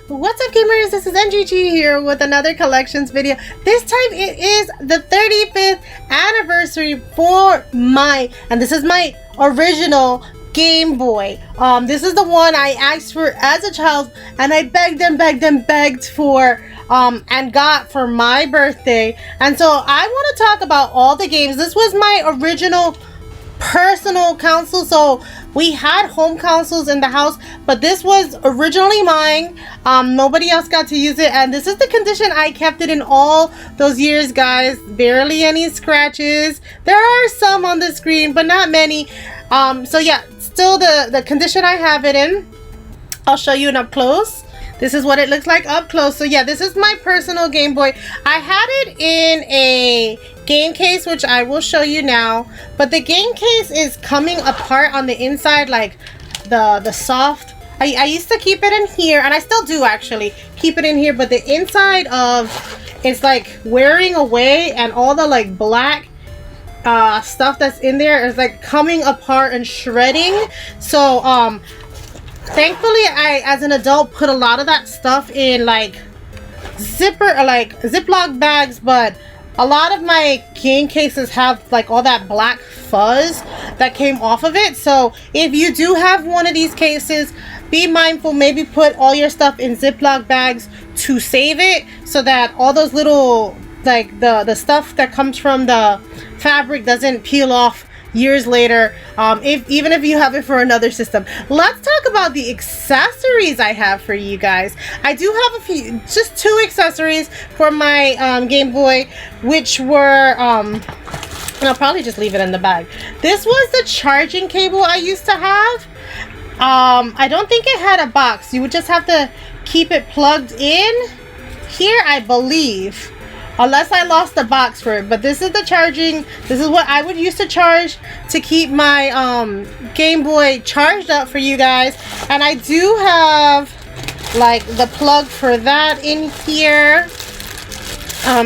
What's up, gamers? This is NGG here with another collections video. This time it is the 35th anniversary for and this is my original Game Boy. This is the one I asked for as a child, and I begged for and got for my birthday. And so I want to talk about all the games. This was my original personal console, so we had home consoles in the house, but this was originally mine. Nobody else got to use it, and this is the condition I kept it in all those years, guys. Barely any scratches. There are some on the screen, but not many. So yeah, still the condition I have it in. I'll show you up close. This is what it looks like up close. So yeah, this is my personal Game Boy. I had it in a game case, which I will show you now, but the game case is coming apart on the inside, like the soft. I used to keep it in here, and I still do actually keep it in here, but the inside of it's like wearing away, and all the like black stuff that's in there is like coming apart and shredding. So thankfully I, as an adult, put a lot of that stuff in like Ziploc bags, but a lot of my game cases have like all that black fuzz that came off of it. So if you do have one of these cases, be mindful, maybe put all your stuff in Ziploc bags to save it, so that all those little like the stuff that comes from the fabric doesn't peel off years later, even if you have it for another system. Let's talk about the accessories I have for you guys. I do have a few, just 2 accessories for my Game Boy, which were I'll probably just leave it in the bag. This was the charging cable I used to have. I don't think it had a box. You would just have to keep it plugged in here, I believe, unless I lost the box for it. But this is the charging. This is what I would use to charge to keep my Game Boy charged up for you guys. And I do have like the plug for that in here.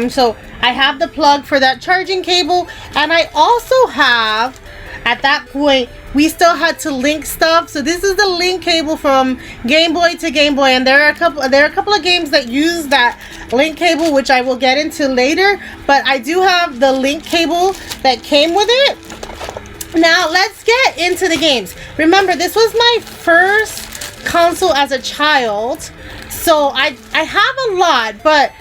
So I have the plug for that charging cable, and I also have, at that point, we still had to link stuff. So this is the link cable from Game Boy to Game Boy, and there are a couple of games that use that link cable, which I will get into later. But I do have the link cable that came with it. Now let's get into the games. Remember, this was my first console as a child, so I have a lot, but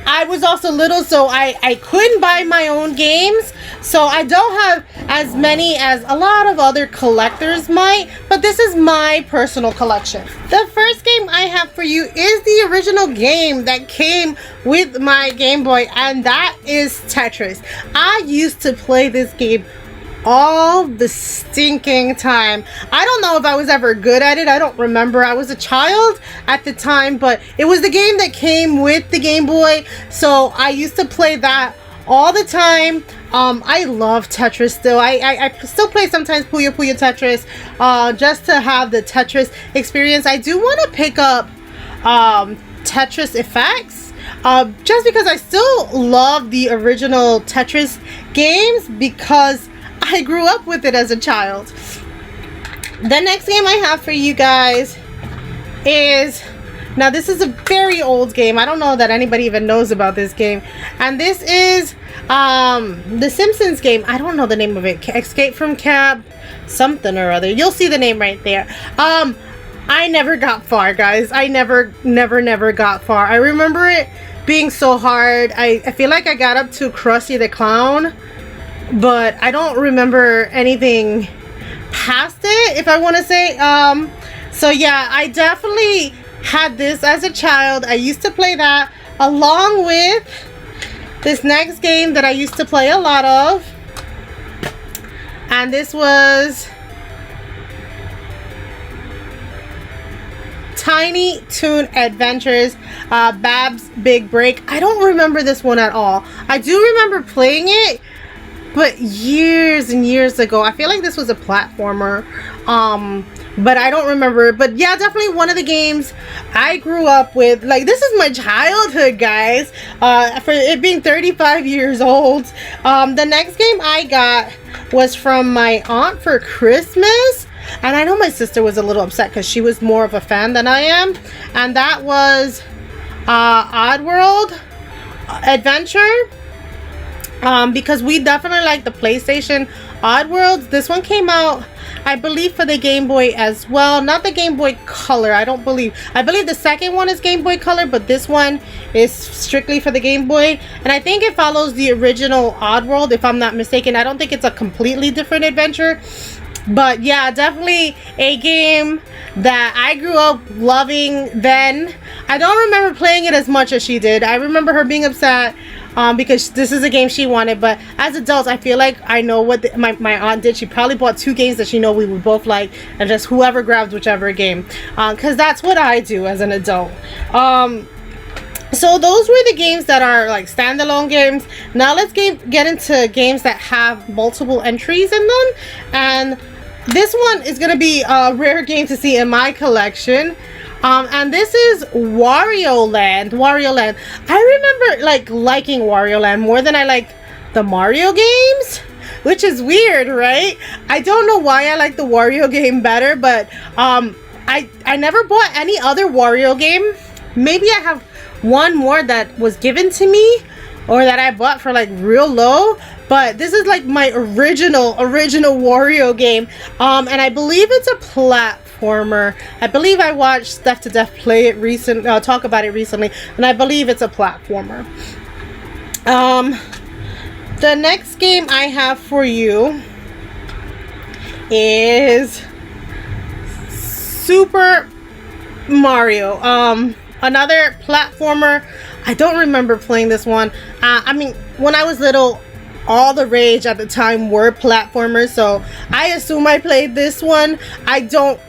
I was also little, so I couldn't buy my own games, so I don't have as many as a lot of other collectors might, but this is my personal collection. The first game I have for you is the original game that came with my Game Boy, and that is Tetris. I used to play this game all the stinking time. I don't know if I was ever good at it. I don't remember. I was a child at the time, but it was the game that came with the Game Boy, so I used to play that all the time. I love Tetris still. I still play sometimes Puyo Puyo Tetris, just to have the Tetris experience. I do want to pick up Tetris Effects, just because I still love the original Tetris games, because I grew up with it as a child. The next game I have for you guys is, now this is a very old game. I don't know that anybody even knows about this game. And this is the Simpsons game. I don't know the name of it. Escape from Camp something or other. You'll see the name right there. I never got far, guys. I never got far. I remember it being so hard. I feel like I got up to Krusty the Clown, but I don't remember anything past it, if I want to say. So yeah, I definitely had this as a child. I used to play that along with this next game that I used to play a lot of, and this was Tiny Toon Adventures, Bab's Big Break. I don't remember this one at all. I do remember playing it, but years and years ago. I feel like this was a platformer, but I don't remember. But yeah, definitely one of the games I grew up with. Like, this is my childhood, guys, for it being 35 years old. The next game I got was from my aunt for Christmas. and I know my sister was a little upset because she was more of a fan than I am, and that was Oddworld Adventure. Because we definitely like the PlayStation Oddworlds. This one came out, I believe, for the Game Boy as well. Not the Game Boy Color, I don't believe. I believe the second one is Game Boy Color, but this one is strictly for the Game Boy. And I think it follows the original Oddworld, if I'm not mistaken. I don't think it's a completely different adventure. But yeah, definitely a game that I grew up loving then. I don't remember playing it as much as she did. I remember her being upset because this is a game she wanted. But as adults, I feel like I know what my aunt did. She probably bought 2 games that she know we would both like, and just whoever grabs whichever game. Because that's what I do as an adult. So those were the games that are like standalone games. Now let's get into games that have multiple entries in them. And this one is going to be a rare game to see in my collection. And this is Wario Land. Wario Land. I remember liking Wario Land more than I like the Mario games, which is weird, right? I don't know why I like the Wario game better, but I never bought any other Wario game. Maybe I have one more that was given to me or that I bought for like real low, but this is like my original Wario game. And I believe it's a platformer. I believe I watched Steph to Death play it talk about it recently, and I believe it's a platformer. The next game I have for you is Super Mario. Another platformer. I don't remember playing this one. I mean, when I was little, all the rage at the time were platformers, so I assume I played this one. I don't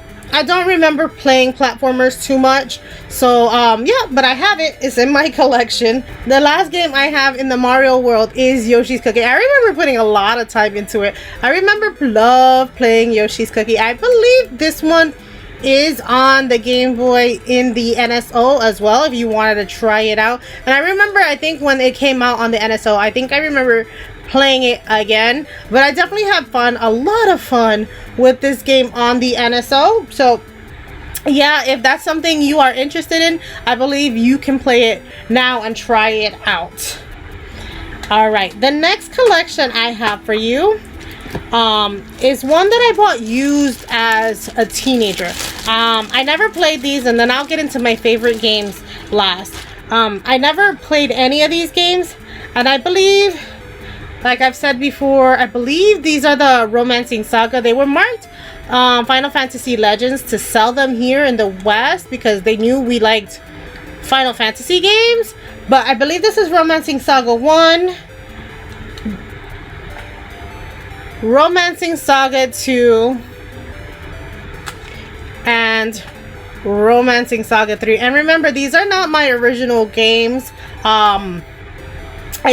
remember playing platformers too much, so yeah, but I have it. It's in my collection. The last game I have in the Mario world is Yoshi's Cookie. I remember putting a lot of time into it. I remember love playing Yoshi's Cookie. I believe this one is on the Game Boy in the NSO as well, if you wanted to try it out. And I remember, I think when it came out on the NSO, I think I remember playing it again. But I definitely had fun, a lot of fun with this game on the NSO. So yeah, if that's something you are interested in, I believe you can play it now and try it out. Alright, the next collection I have for you is one that I bought used as a teenager. I never played these, and then I'll get into my favorite games last. I never played any of these games, and I believe, like I've said before, I believe these are the Romancing Saga. They were marked Final Fantasy Legends to sell them here in the West because they knew we liked Final Fantasy games. But I believe this is Romancing Saga 1, Romancing Saga 2, and Romancing Saga 3. And remember, these are not my original games. I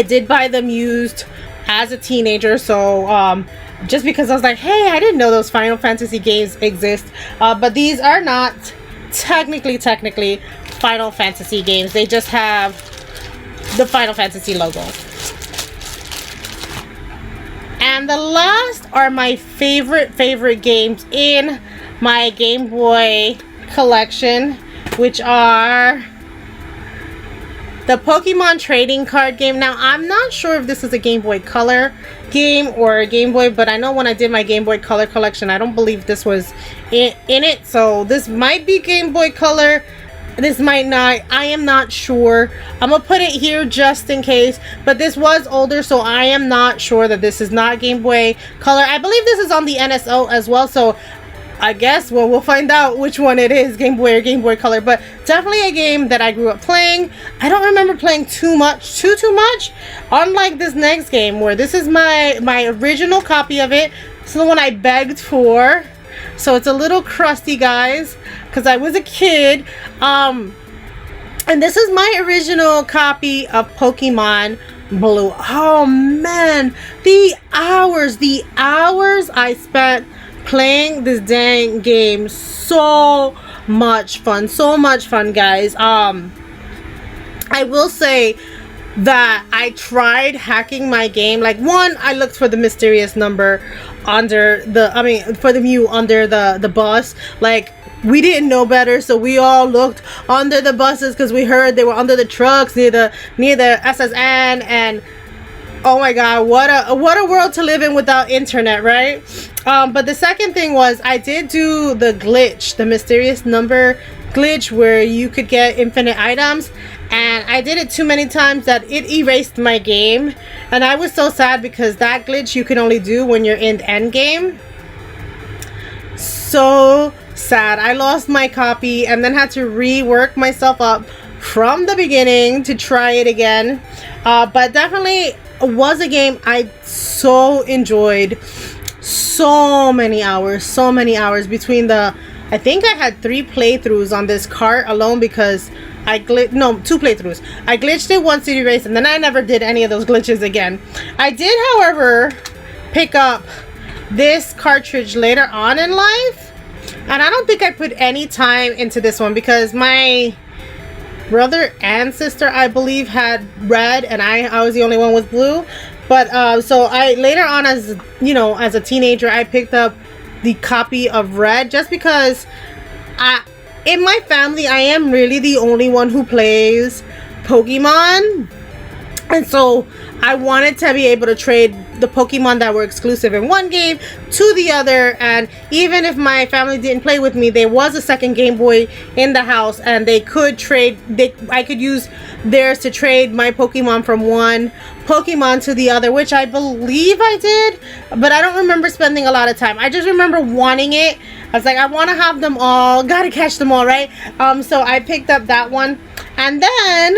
did buy them used as a teenager, so just because I was like, hey, I didn't know those Final Fantasy games exist. But these are not technically Final Fantasy games. They just have the Final Fantasy logo. And the last are my favorite games in my Game Boy collection, which are the Pokemon trading card game. Now, I'm not sure if this is a Game Boy Color game or a Game Boy, but I know when I did my Game Boy Color collection, I don't believe this was in it. So this might be Game Boy Color. This might not. I am not sure. I'm gonna put it here just in case, but this was older, so I am not sure that this is not Game Boy Color. I believe this is on the NSO as well, so I guess, well, we'll find out which one it is, Game Boy or Game Boy Color. But definitely a game that I grew up playing. I don't remember playing too much, unlike this next game, where this is my original copy of it. This is the one I begged for, so it's a little crusty, guys, because I was a kid. And this is my original copy of Pokemon Blue. Oh man, the hours I spent playing this dang game. So much fun, guys. I will say that I tried hacking my game. Like, one, I looked for the mysterious number under the, I mean, for the Mew under the bus. Like, we didn't know better, so we all looked under the buses because we heard they were under the trucks near the SSN. And oh my god, what a world to live in without internet, right? But the second thing was, I did do the glitch, the mysterious number glitch, where you could get infinite items, and I did it too many times that it erased my game, and I was so sad because that glitch you can only do when you're in end game. So sad. I lost my copy and then had to rework myself up from the beginning to try it again. But definitely was a game I so enjoyed. So many hours between the, I think I had 3 playthroughs on this cart alone because I glitched, no, 2 playthroughs. I glitched it once, City Race, and then I never did any of those glitches again. I did, however, pick up this cartridge later on in life, and I don't think I put any time into this one because my brother and sister, I believe, had red, and I was the only one with blue. But so I later on, as you know, as a teenager, I picked up the copy of red just because in my family I am really the only one who plays Pokemon, and so I wanted to be able to trade the Pokemon that were exclusive in one game to the other. And even if my family didn't play with me, there was a second Game Boy in the house, and they could trade. I could use theirs to trade my Pokemon from one Pokemon to the other, which I believe I did, but I don't remember spending a lot of time. I just remember wanting it. I was like, I want to have them all. Gotta catch them all, right? So I picked up that one, and then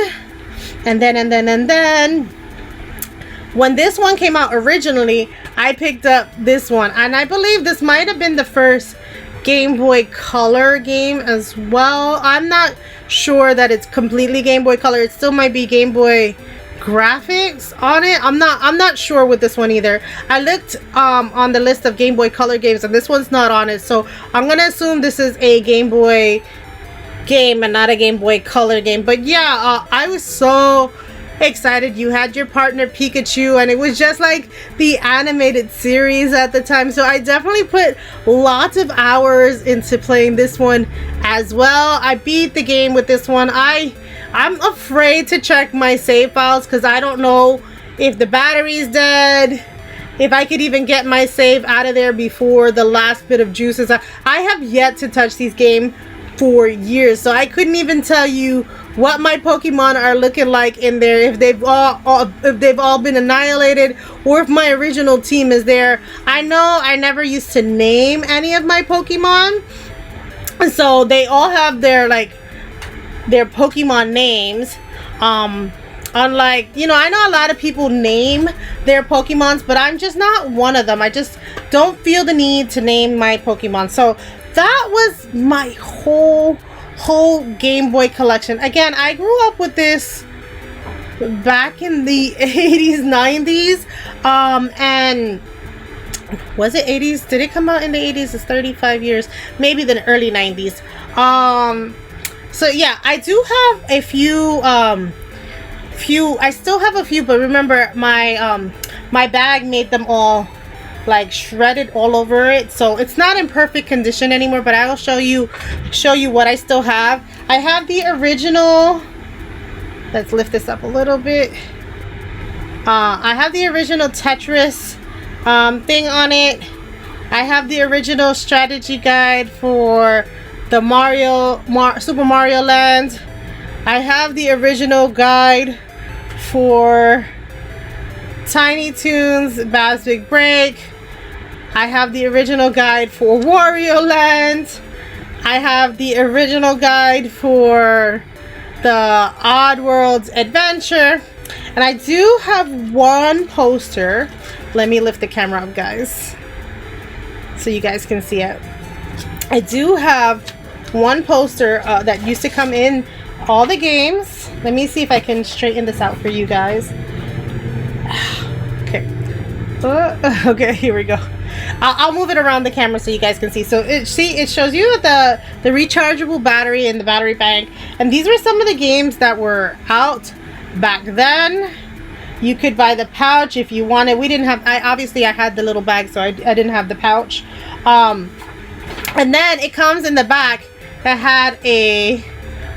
when this one came out originally, I picked up this one, and I believe this might have been the first Game Boy Color game as well. I'm not sure that it's completely Game Boy Color. It still might be Game Boy graphics on it. I'm not sure with this one either. I looked on the list of Game Boy Color games, and this one's not on it, so I'm gonna assume this is a Game Boy game and not a Game Boy Color game. But yeah, I was so excited. You had your partner Pikachu, and it was just like the animated series at the time, so I definitely put lots of hours into playing this one as well. I beat the game with this one. I'm afraid to check my save files because I don't know if the battery's dead, if I could even get my save out of there before the last bit of juices. I have yet to touch these games for years, so I couldn't even tell you what my Pokemon are looking like in there, if they've all been annihilated, or if my original team is there. I know I never used to name any of my Pokemon, so they all have their Pokemon names. Unlike, you know, I know a lot of people name their Pokemons, but I'm just not one of them. I just don't feel the need to name my Pokemon. So that was my whole Game Boy collection. Again, I grew up with this back in the 80s, 90s, and was it 80s? Did it come out in the 80s? It's 35 years, maybe the early 90s. So yeah, I do have a few, I still have a few, but remember my my bag made them all like shredded all over it, so it's not in perfect condition anymore, but I will show you what I still have. I have the original, let's lift this up a little bit. I have the original Tetris thing on it. I have the original strategy guide for the Super Mario Land. I have the original guide for Tiny Toons Bab's Big Break. I have the original guide for Wario Land. I have the original guide for the Odd World's Adventure. And I do have one poster. Let me lift the camera up, guys, so you guys can see it. I do have one poster that used to come in all the games. Let me see if I can straighten this out for you guys. Okay. Okay, here we go. I'll move it around the camera so you guys can see. So it shows you the rechargeable battery and the battery bank. And these were some of the games that were out back then. You could buy the pouch if you wanted. We didn't have, obviously I had the little bag, so I didn't have the pouch. And then it comes in the back that had a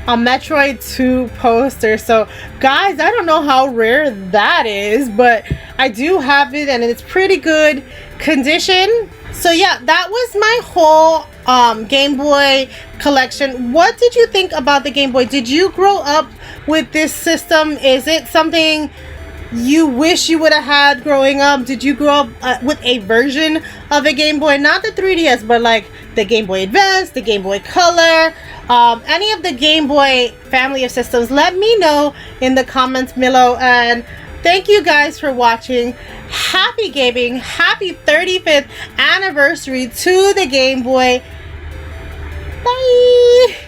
Metroid 2 poster. So guys, I don't know how rare that is, but I do have it and it's pretty good condition. So yeah, that was my whole Game Boy collection. What did you think about the Game Boy? Did you grow up with this system? Is it something you wish you would have had growing up? Did you grow up with a version of a Game Boy? Not the 3DS, but like the Game Boy Advance, the Game Boy Color, any of the Game Boy family of systems. Let me know in the comments below. And thank you guys for watching. Happy gaming. Happy 35th anniversary to the Game Boy. Bye.